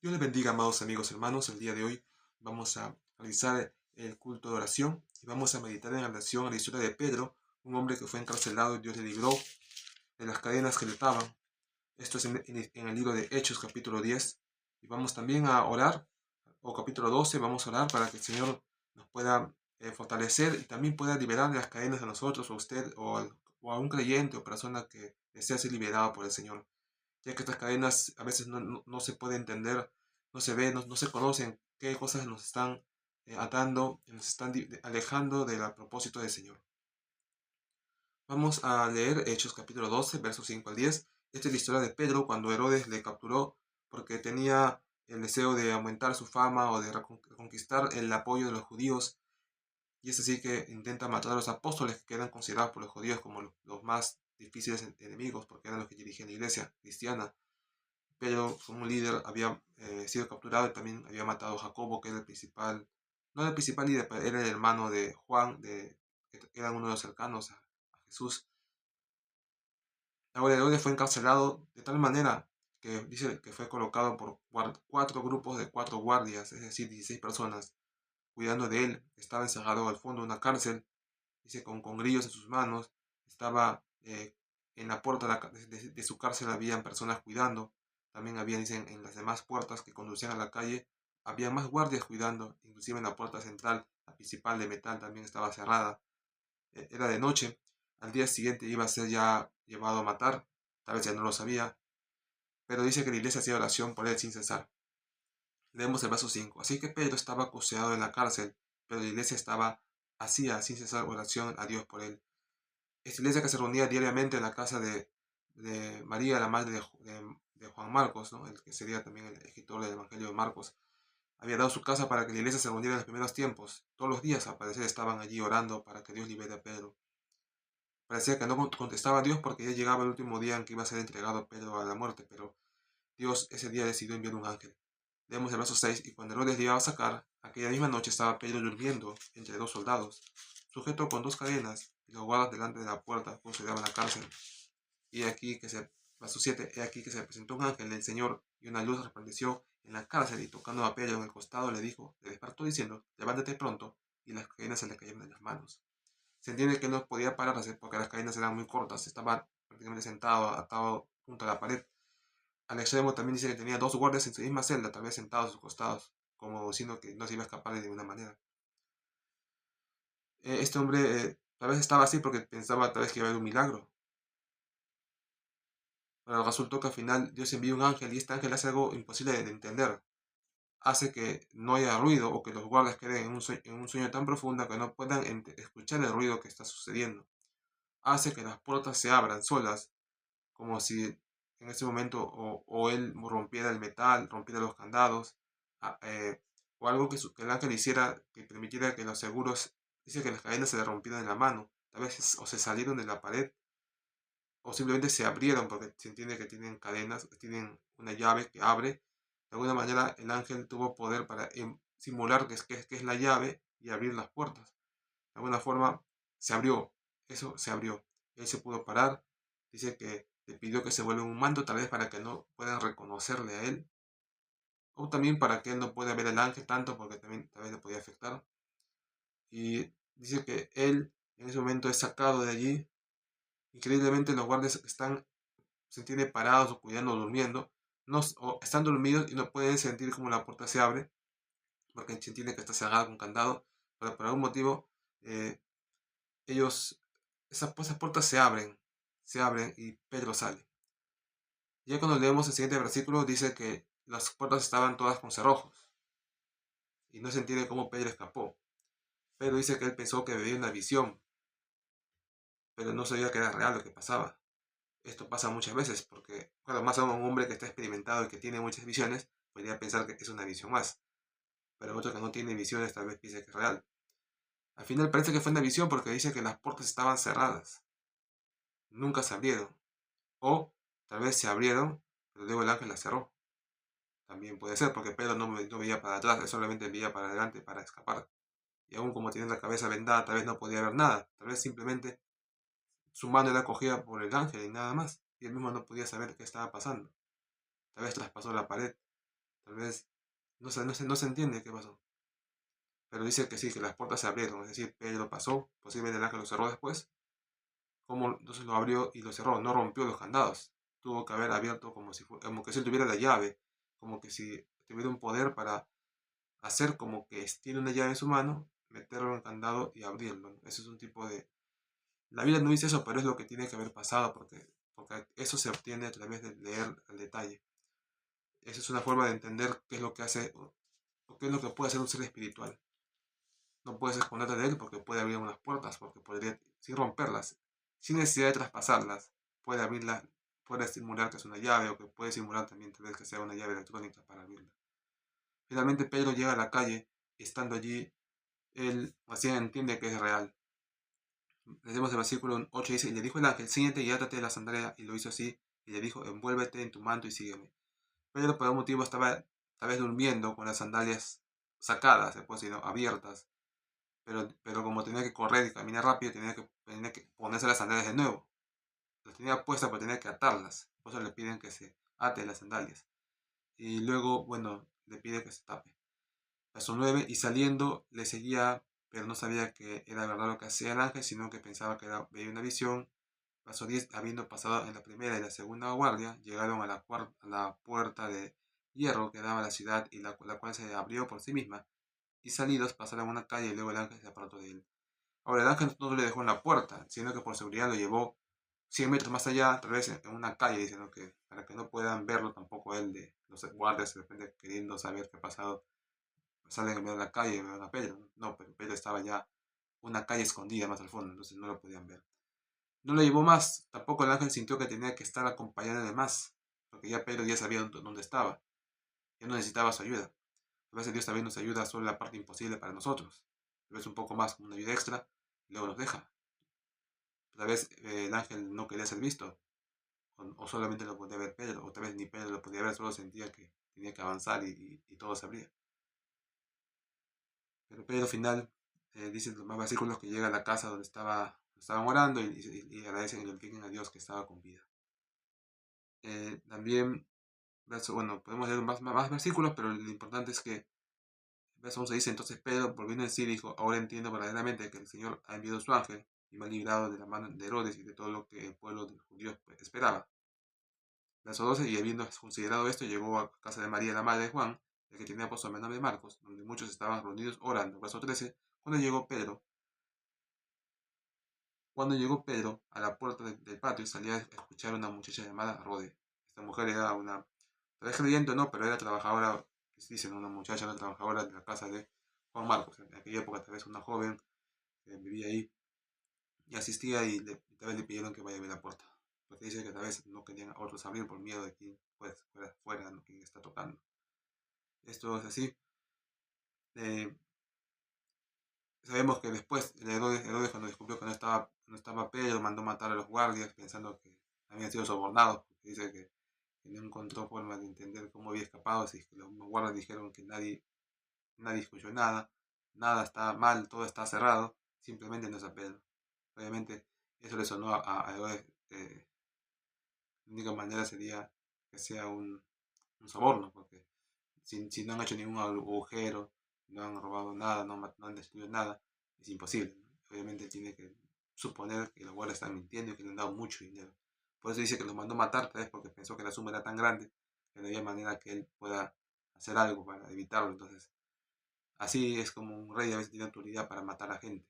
Dios les bendiga, amados amigos hermanos. El día de hoy vamos a realizar el culto de oración y vamos a meditar en relación a la historia de Pedro, un hombre que fue encarcelado y Dios le libró de las cadenas que le ataban. Esto es en el libro de Hechos, capítulo 10. Y vamos también a orar, o capítulo 12, vamos a orar para que el Señor nos pueda fortalecer y también pueda liberar de las cadenas a nosotros, o a usted, o a un creyente o persona que desea ser liberado por el Señor, ya que estas cadenas a veces no se puede entender, no se ve, no se conocen qué cosas nos están atando, nos están alejando del propósito del Señor. Vamos a leer Hechos capítulo 12, versos 5 al 10. Esta es la historia de Pedro cuando Herodes le capturó porque tenía el deseo de aumentar su fama o de reconquistar el apoyo de los judíos. Y es así que intenta matar a los apóstoles, que quedan considerados por los judíos como los más difíciles enemigos porque eran los que dirigían la iglesia cristiana. Pedro, como líder, había sido capturado y también había matado a Jacobo, que era el principal, no era el principal líder, pero era el hermano de Juan, que era uno de los cercanos a Jesús. Ahora Herodes fue encarcelado de tal manera que dice que fue colocado por cuatro grupos de cuatro guardias, es decir, 16 personas, cuidando de él. Estaba encerrado al fondo de una cárcel, dice, con grillos en sus manos. Estaba en la puerta de su cárcel, habían personas cuidando. También había, dicen, en las demás puertas que conducían a la calle, había más guardias cuidando. Inclusive en la puerta central, la principal de metal, también estaba cerrada. Era de noche. Al día siguiente iba a ser ya llevado a matar. Tal vez ya no lo sabía. Pero dice que la iglesia hacía oración por él sin cesar. Leemos el verso 5. Así que Pedro estaba acusado en la cárcel, pero la iglesia hacía sin cesar oración a Dios por él. Esta iglesia que se reunía diariamente en la casa de María, la madre de Juan Marcos, ¿no? El que sería también el escritor del Evangelio de Marcos, había dado su casa para que la iglesia se reuniera en los primeros tiempos. Todos los días, al parecer, estaban allí orando para que Dios libere a Pedro. Parecía que no contestaba a Dios porque ya llegaba el último día en que iba a ser entregado Pedro a la muerte, pero Dios ese día decidió enviar un ángel. Leemos el verso 6. Y cuando Herodes le iba a sacar, aquella misma noche estaba Pedro durmiendo entre dos soldados, sujeto con dos cadenas, y los guardas delante de la puerta custodiaban la cárcel. Y aquí que se, verso 7, he aquí que se presentó un ángel del Señor, y una luz resplandeció en la cárcel, y tocando a Pedro en el costado le despertó diciendo, levántate pronto, y las cadenas se le cayeron de las manos. Se entiende que no podía pararse porque las cadenas eran muy cortas, estaba prácticamente sentado, atado junto a la pared. Al extremo también dice que tenía dos guardias en su misma celda, tal vez sentados a sus costados, como diciendo que no se iba a escapar de ninguna manera. Este hombre tal vez estaba así porque pensaba tal vez que iba a haber un milagro. Pero resultó que al final Dios envió un ángel y este ángel hace algo imposible de entender. Hace que no haya ruido o que los guardias queden en un sueño tan profundo que no puedan escuchar el ruido que está sucediendo. Hace que las puertas se abran solas, como si en ese momento o él rompiera el metal, rompiera los candados, o algo que el ángel hiciera que permitiera que los seguros, dice que las cadenas se le rompieran en la mano, tal vez o se salieron de la pared, o simplemente se abrieron porque se entiende que tienen cadenas, tienen una llave que abre. De alguna manera el ángel tuvo poder para simular que es la llave y abrir las puertas. De alguna forma se abrió, eso se abrió. Él se pudo parar, dice que le pidió que se vuelva un manto, tal vez para que no puedan reconocerle a él, o también para que él no pueda ver al ángel tanto, porque también tal vez le podía afectar. Y dice que él en ese momento es sacado de allí. Increíblemente los guardias se entiende parados o cuidando o durmiendo, no, o están dormidos y no pueden sentir como la puerta se abre, porque se entiende que está cerrada con candado, pero por algún motivo eh, ellos, esas puertas se abren y Pedro sale. Ya cuando leemos el siguiente versículo dice que las puertas estaban todas con cerrojos y no se entiende cómo Pedro escapó. Pedro dice que él pensó que veía una visión, pero no sabía que era real lo que pasaba. Esto pasa muchas veces porque, claro, más aún un hombre que está experimentado y que tiene muchas visiones, podría pensar que es una visión más, pero otro que no tiene visiones tal vez piense que es real. Al final parece que fue una visión porque dice que las puertas estaban cerradas, nunca se abrieron, o tal vez se abrieron, pero luego el ángel las cerró. También puede ser porque Pedro no veía para atrás, él solamente veía para adelante para escapar. Y aún como tiene la cabeza vendada, tal vez no podía ver nada, tal vez simplemente su mano era cogida por el ángel y nada más, y él mismo no podía saber qué estaba pasando. Tal vez traspasó la pared, Tal vez no se entiende qué pasó. Pero dice que sí, que las puertas se abrieron, es decir, Pedro pasó, posiblemente el ángel lo cerró después, como entonces lo abrió y lo cerró, no rompió los candados, tuvo que haber abierto como que si él tuviera la llave, como que si tuviera un poder para hacer como que tiene una llave en su mano, meterlo en el candado y abrirlo, ¿no? Eso es un tipo de... La Biblia no dice eso, pero es lo que tiene que haber pasado, porque eso se obtiene a través de leer al detalle. Esa es una forma de entender qué es lo que hace, o qué es lo que puede hacer un ser espiritual. No puedes esconderte de él porque puede abrir unas puertas, porque podría, sin romperlas, sin necesidad de traspasarlas, puede abrirlas, puede simular que es una llave o que puede simular también tal vez que sea una llave electrónica para abrirla. Finalmente Pedro llega a la calle y estando allí, él así entiende que es real. Leemos el versículo 8, dice, y le dijo el ángel, ciñete y átate la sandalia, y lo hizo así, y le dijo, envuélvete en tu manto y sígueme. Pedro por algún motivo estaba tal vez durmiendo con las sandalias sacadas, después sino abiertas, pero como tenía que correr y caminar rápido, tenía que ponerse las sandalias de nuevo. Las tenía puestas, pero tenía que atarlas. Por eso le piden que se ate las sandalias. Y luego, bueno, le pide que se tape. Verso 9, y saliendo le seguía, pero no sabía que era verdad lo que hacía el ángel, sino que pensaba que veía una visión. Verso 10, habiendo pasado en la primera y la segunda guardia, llegaron a a la puerta de hierro que daba a la ciudad, y la cual se abrió por sí misma. Y salidos pasaron una calle y luego el ángel se apartó de él. Ahora, el ángel no le dejó en la puerta, sino que por seguridad lo llevó 100 metros más allá, tal vez en una calle, diciendo que para que no puedan verlo tampoco él de los guardias, de repente queriendo saber qué ha pasado, salen en medio de la calle y ven a Pedro. No, pero Pedro estaba ya una calle escondida más al fondo, entonces no lo podían ver. No lo llevó más, tampoco el ángel sintió que tenía que estar acompañado de más, porque ya Pedro ya sabía dónde estaba, ya no necesitaba su ayuda. A veces Dios también nos ayuda solo en la parte imposible para nosotros. A veces un poco más, una ayuda extra, y luego nos deja. Tal vez el ángel no quería ser visto, o solamente lo podía ver Pedro, o tal vez ni Pedro lo podía ver, solo sentía que tenía que avanzar y todo se abría. Pero Pedro al final, dice los más versículos que llega a la casa donde estaban orando y agradecen y glorifican a Dios que estaba con vida. También, bueno, podemos leer más versículos, pero lo importante es que verso 11 dice, entonces Pedro, volviendo en sí, dijo, ahora entiendo verdaderamente que el Señor ha enviado su ángel y me ha librado de la mano de Herodes y de todo lo que el pueblo de los judíos esperaba. Verso 12, y habiendo considerado esto, llegó a casa de María, la madre de Juan, el que tenía puesto el nombre de Marcos, donde muchos estaban reunidos orando. Verso 13, cuando llegó Pedro a la puerta del patio, salía a escuchar a una muchacha llamada Rode. Esta mujer era una, tal vez creyente o no, pero era trabajadora, dicen, una muchacha, una trabajadora de la casa de Juan Marcos. En aquella época tal vez una joven que vivía ahí y asistía tal vez le pidieron que vaya a abrir la puerta. Porque dice que tal vez no querían a otros abrir por miedo de quién pues, fuera, ¿no? Quién está tocando. Esto es así. Eh, Sabemos que después Herodes cuando descubrió que no estaba Pedro, mandó matar a los guardias pensando que habían sido sobornados. Porque dice que no encontró forma de entender cómo había escapado. Así que los guardias dijeron que nadie escuchó nada, nada está mal, todo está cerrado, simplemente no es a Pedro. Obviamente eso le sonó a Herodes. La única manera sería que sea un soborno, porque si no han hecho ningún agujero, no han robado nada, no han destruido nada, es imposible, ¿no? Obviamente tiene que suponer que los guardias están mintiendo y que le han dado mucho dinero. Por eso dice que los mandó matar, tal vez porque pensó que la suma era tan grande que no había manera que él pueda hacer algo para evitarlo. Entonces, así es como un rey a veces tiene autoridad para matar a gente.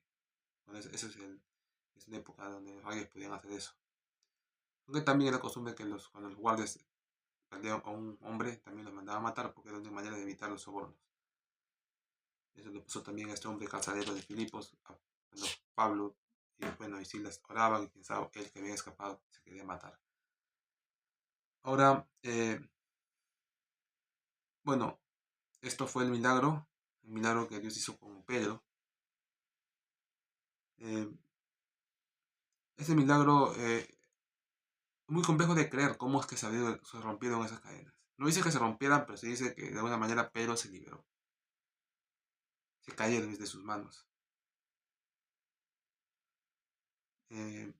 Bueno, eso es una época donde los reyes podían hacer eso. Aunque también era costumbre que cuando los guardias perdían a un hombre, también los mandaba a matar porque era una manera de evitar los sobornos. Eso le pasó también a este hombre carcelero de Filipos, cuando Pablo y Silas oraban y pensaban él que había escapado, se quería matar. Ahora, bueno, esto fue el milagro que Dios hizo con Pedro. Eh, Ese milagro es muy complejo de creer cómo es que se rompieron esas cadenas. No dice que se rompieran, pero se dice que de alguna manera Pedro se liberó, se cayeron de sus manos. Eh,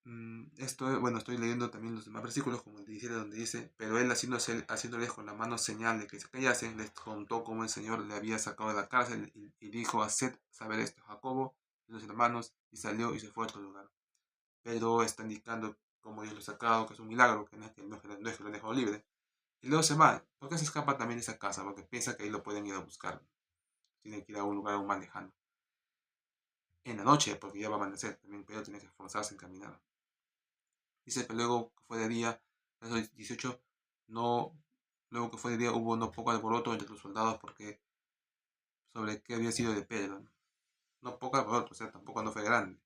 Bueno, estoy leyendo también los demás versículos, como el 17, donde dice, pero él haciéndoles con la mano señal de que se callasen, les contó cómo el Señor le había sacado de la cárcel y dijo, haced saber esto a Jacobo y los hermanos, y salió y se fue a otro lugar. Pedro está indicando cómo Dios lo ha sacado, que es un milagro, que no es que lo ha dejado libre. Y luego se va. ¿Por qué se escapa también de esa casa? Porque piensa que ahí lo pueden ir a buscar. Tiene que ir a un lugar aún más lejano. En la noche, porque ya va a amanecer. También Pedro tiene que esforzarse en caminar. Dice que luego que fue de día, verso 18, no, luego que fue de día hubo no poco alboroto entre los soldados porque sobre qué había sido de Pedro. No poco alboroto, o sea, tampoco no fue grande.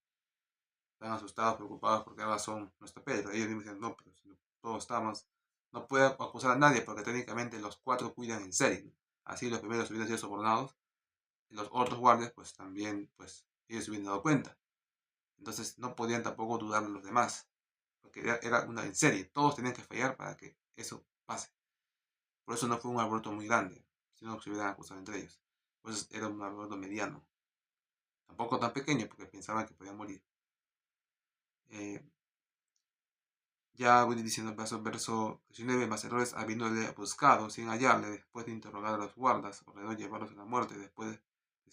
Están asustados, preocupados por qué razón no está Pedro. Ellos mismos dicen, no, pero si todos estamos, no puede acusar a nadie porque técnicamente los cuatro cuidan en serie, ¿no? Así los primeros hubieran sido sobornados y los otros guardias pues también, pues ellos se hubieran dado cuenta. Entonces no podían tampoco dudar de los demás, porque era una en serie, todos tenían que fallar para que eso pase. Por eso no fue un alboroto muy grande, sino que se hubieran acusado entre ellos. Pues era un alboroto mediano, tampoco tan pequeño porque pensaban que podían morir. Eh, Ya voy diciendo verso 19, mas Herodes, habiéndole buscado sin hallarle, después de interrogar a los guardas, ordenó llevarlos a la muerte. Después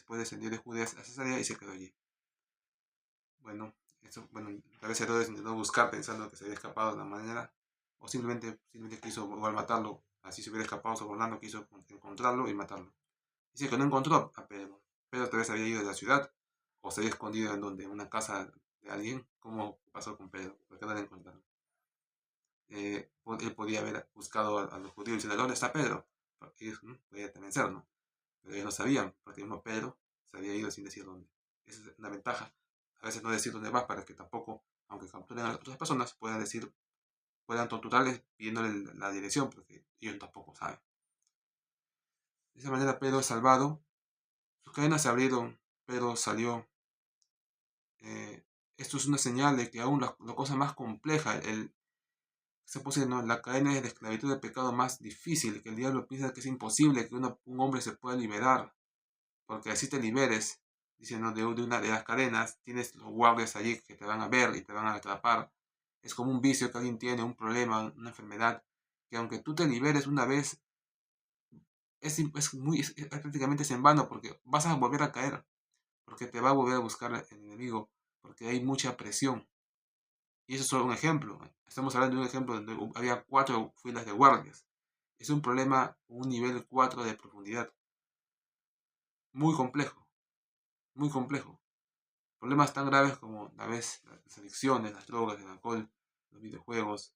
descendió de Judea a Cesarea y se quedó allí. Bueno, tal vez Herodes intentó buscar pensando que se había escapado de una manera, o simplemente quiso igual matarlo, así se hubiera escapado sobornando, quiso encontrarlo y matarlo. Dice que no encontró a Pedro. Pedro tal vez había ido de la ciudad, o se había escondido en una casa de alguien, como pasó con Pedro, porque no lo encontraron. Él podía haber buscado a los judíos y decirle, ¿dónde está Pedro? Porque ellos podía también ser, ¿no? Pero ellos no sabían, porque el mismo Pedro se había ido sin decir dónde. Esa es una ventaja. A veces no decir dónde va para que tampoco, aunque capturen a las otras personas, puedan torturarles pidiéndole la dirección, porque ellos tampoco saben. De esa manera Pedro es salvado, sus cadenas se abrieron, Pedro salió. Eh, Esto es una señal de que aún la cosa más compleja, se puso, ¿no? La cadena de esclavitud del pecado más difícil, que el diablo piensa que es imposible que un hombre se pueda liberar, porque así te liberes, dice, ¿no? De una de las cadenas, tienes los guardias allí que te van a ver y te van a atrapar. Es como un vicio que alguien tiene, un problema, una enfermedad, que aunque tú te liberes una vez, prácticamente es en vano, porque vas a volver a caer, porque te va a volver a buscar el enemigo, porque hay mucha presión. Y eso es solo un ejemplo. Estamos hablando de un ejemplo donde había 4 filas de guardias. Es un problema, un nivel 4 de profundidad. Muy complejo, muy complejo. Problemas tan graves como las adicciones, las drogas, el alcohol, los videojuegos.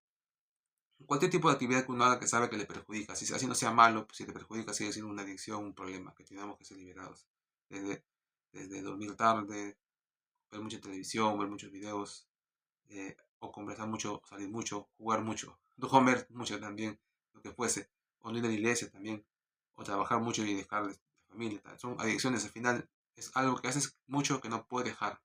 Cualquier tipo de actividad que uno haga que sabe que le perjudica. Si así no sea malo, pues si te perjudica sigue siendo una adicción, un problema que tenemos que ser liberados. Desde, desde dormir tarde, ver mucha televisión, ver muchos videos, o conversar mucho, salir mucho, jugar mucho, no comer mucho también, lo que fuese, o no ir a la iglesia también, o trabajar mucho y dejar la familia. Tal. Son adicciones, al final es algo que haces mucho que no puedes dejar.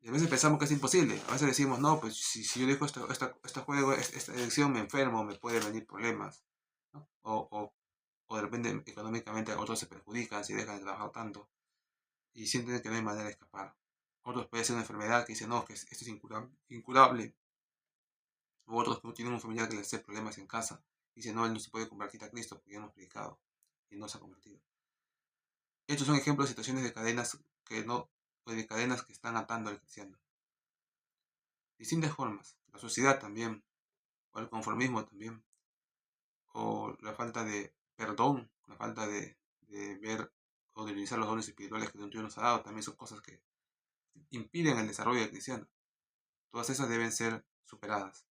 Y a veces pensamos que es imposible, a veces decimos, no, pues si yo dejo este juego, esta adicción, me enfermo, me pueden venir problemas, ¿no? O de repente económicamente otros se perjudican si dejan de trabajar tanto y sienten que no hay manera de escapar. Otros puede ser una enfermedad que dicen, no, que esto es incurable. U otros que tienen un familiar que les hace problemas en casa. Dicen, no, él no se puede convertir a Cristo porque ya hemos predicado y no se ha convertido. Estos son ejemplos de situaciones de cadenas que no, o de cadenas que están atando al cristiano. Distintas formas. La sociedad también, o el conformismo también, o la falta de perdón, la falta de ver o de utilizar los dones espirituales que Dios nos ha dado, también son cosas que impiden el desarrollo del cristiano. Todas esas deben ser superadas.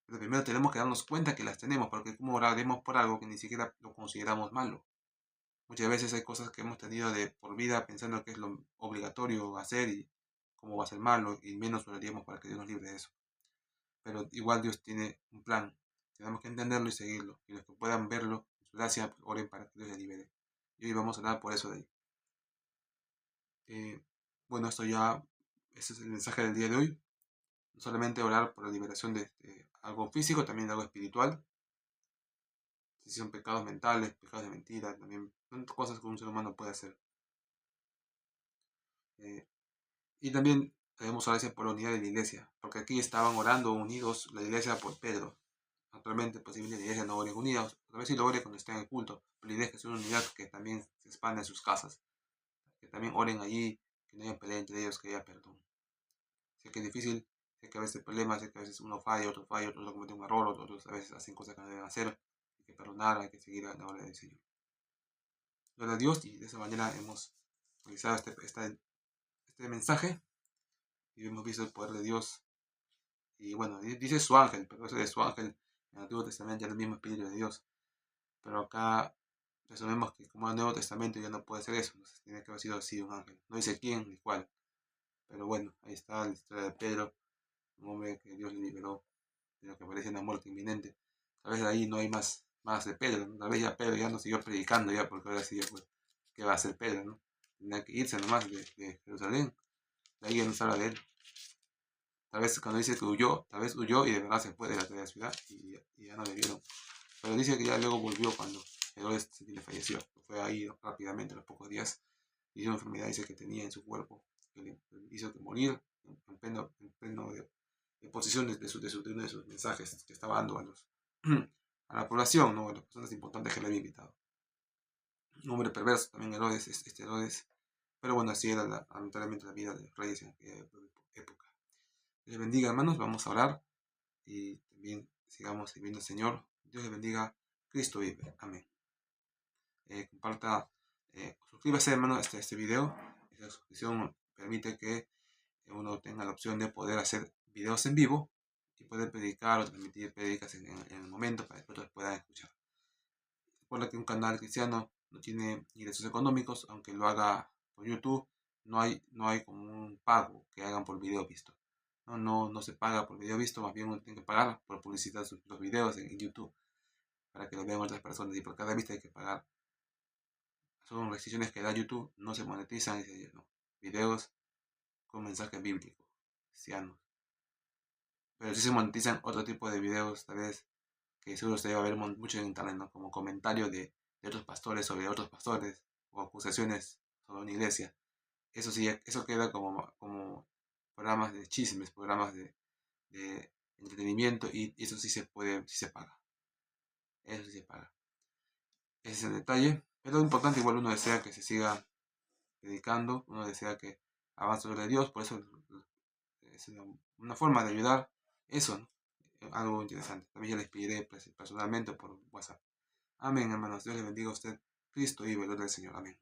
Pero primero tenemos que darnos cuenta que las tenemos, porque como oraremos por algo que ni siquiera lo consideramos malo. Muchas veces hay cosas que hemos tenido de por vida pensando que es lo obligatorio hacer y cómo va a ser malo, y menos oraríamos para que Dios nos libre de eso. Pero igual Dios tiene un plan. Tenemos que entenderlo y seguirlo. Y los que puedan verlo, en su gracia, pues, oren para que Dios les libere. Y hoy vamos a hablar por eso de ahí. Eh, bueno, ese es el mensaje del día de hoy. No solamente orar por la liberación de algo físico, también de algo espiritual. Si son pecados mentales, pecados de mentira, también son cosas que un ser humano puede hacer. Y también debemos orar por la unidad de la iglesia, porque aquí estaban orando unidos la iglesia por Pedro. Actualmente, posiblemente la iglesia no ore unida, a veces lo ore cuando esté en el culto, pero la idea es que sea una unidad que también se expanda en sus casas, que también oren allí, que no haya pelea entre ellos, que haya perdón. Sé que es difícil, sé que a veces hay problemas, sé que a veces uno falla, otro comete un error, otros a veces hacen cosas que no deben hacer, hay que perdonar, hay que seguir a la hora del Señor. Gloria a Dios, y de esa manera hemos realizado este mensaje y hemos visto el poder de Dios. Y bueno, dice su ángel, pero ese de su ángel en el Antiguo Testamento era el mismo Espíritu de Dios. Pero acá presumimos que como en el Nuevo Testamento ya no puede ser eso, entonces tiene que haber sido así un ángel. No dice quién ni cuál, pero bueno, ahí está la historia de Pedro, un hombre que Dios le liberó de lo que parecía una muerte inminente. Tal vez de ahí no hay más de Pedro, ¿no? Tal vez ya Pedro ya no siguió predicando ya, porque ahora sí, pues, ¿qué va a hacer Pedro, no? Tenía que irse nomás de Jerusalén, de ahí ya no se habla de él. Tal vez cuando dice que huyó, tal vez huyó y de verdad se fue de la ciudad y ya no le vieron. Pero dice que ya luego volvió cuando Herodes le falleció. Fue ahí rápidamente, a los pocos días, y una enfermedad dice que tenía en su cuerpo, que le hizo que morir en pleno de posición de uno de sus mensajes que estaba dando a la población, ¿no? A las personas importantes que le había invitado. Un hombre perverso también Herodes, este Herodes. Pero bueno, así era lamentablemente la vida de los reyes en aquella época. Les bendiga, hermanos, vamos a orar y también sigamos sirviendo al Señor. Dios les bendiga. Cristo vive. Amén. Comparta, suscríbase, hermano, a este video. Esta suscripción permite que uno tenga la opción de poder hacer videos en vivo y poder predicar o transmitir prédicas en el momento para que otros puedan escuchar. Recuerda que un canal cristiano no tiene ingresos económicos, aunque lo haga por YouTube, no hay como un pago que hagan por video visto. No se paga por video visto, más bien uno tiene que pagar por publicitar los videos en YouTube para que lo vean otras personas y por cada vista hay que pagar. Son restricciones que da YouTube, no se monetizan, no. Videos con mensaje bíblico, cristianos. Pero sí se monetizan otro tipo de videos, tal vez, que seguro usted va a ver mucho en internet, ¿no? Como comentarios de otros pastores sobre otros pastores, o acusaciones sobre una iglesia. Eso sí, eso queda como programas de chismes, programas de entretenimiento, y eso sí se puede, sí se paga. Eso sí se paga. Ese es el detalle. Es lo importante, igual uno desea que se siga dedicando, uno desea que avance sobre Dios, por eso es una forma de ayudar eso, ¿no? Algo interesante. También ya les pediré personalmente por WhatsApp. Amén, hermanos. Dios les bendiga a usted. Cristo vive, gloria al Señor. Amén.